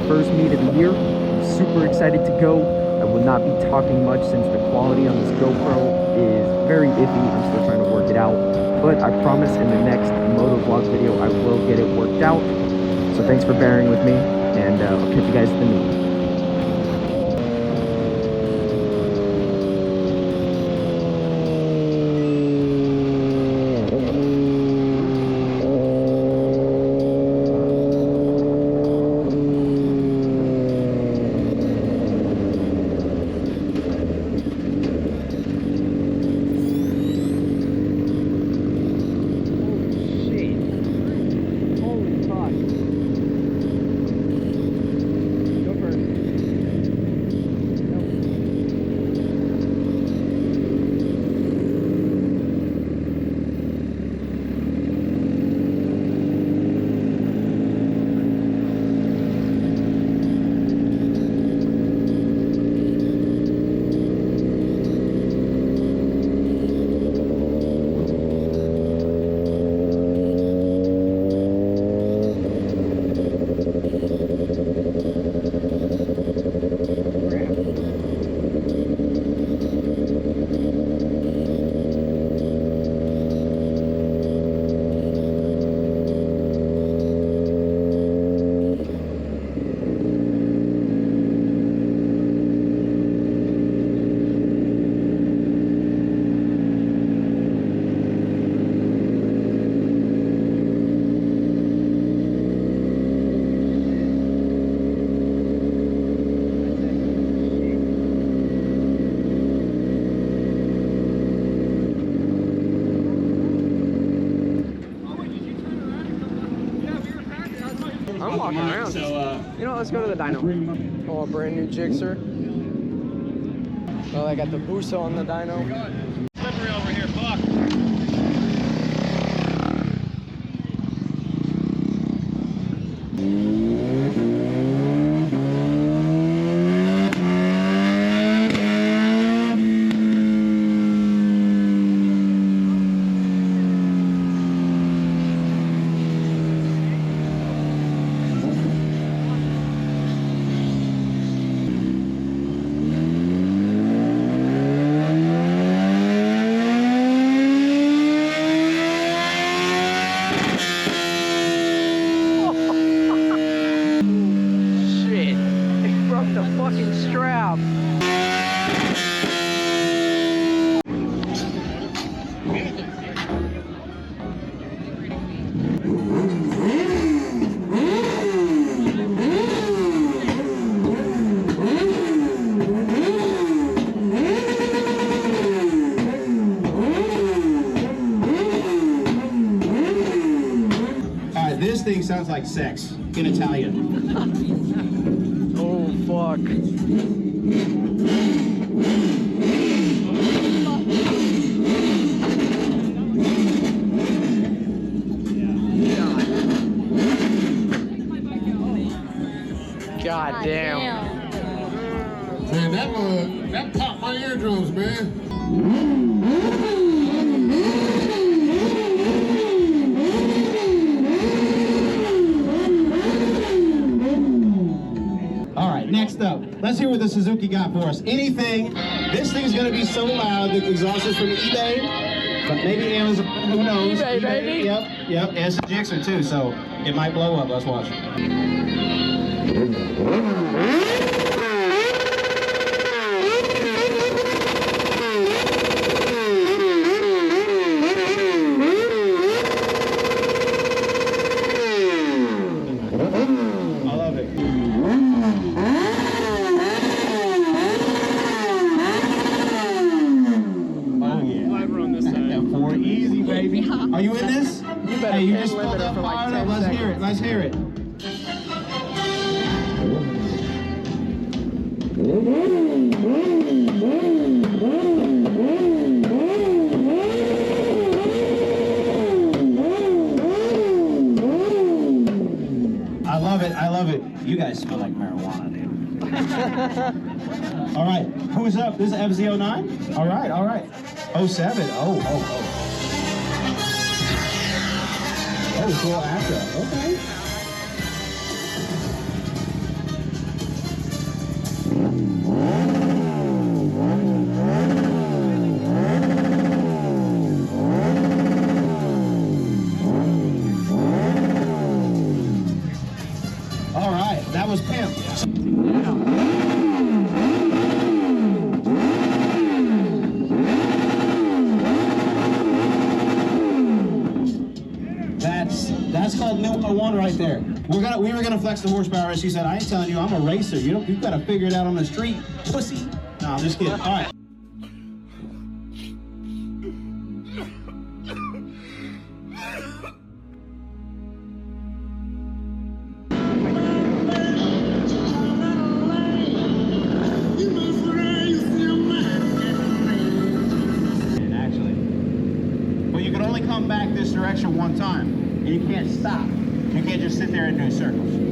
first meet of the year. I'm super excited to go. I will not be talking much since the quality on this GoPro is very iffy. I'm still trying to work it out. But I promise in the next moto vlog video, I will get it worked out. So thanks for bearing with me, and I'll catch you guys at the meet. I'm walking around. So, you know, let's go to the dyno. Oh, a brand new Gixxer. Oh, I got the Buso on the dyno. Slippery over here, fuck. Strap. Alright, this thing sounds like sex in Italian. Oh, fuck. God damn. Man, that popped my eardrums, man. Next up, let's hear what the Suzuki got for us. Anything. This thing's gonna be so loud. The exhaust is from eBay, but maybe Amazon. Who knows? eBay, baby. Yep. And it's a Gixxer too, so it might blow up. Let's watch. I love it. Easy, baby. Are you in this? You better hey, you just pulled up for like 10 Let's seconds. hear it. Let's hear it. I love it. I love it. You guys smell like marijuana, dude. All right. Who's up? This is FZ09? All right. All right. 07. Oh. Oh, cool after. Okay. All right, that was Pimp. That's called number one right there. We were gonna flex the horsepower. She said, I ain't telling you, I'm a racer. You gotta figure it out on the street, pussy. No, I'm just kidding. All right. Actually, but you can only come back this direction one time, and you can't stop. You can't just sit there and do circles.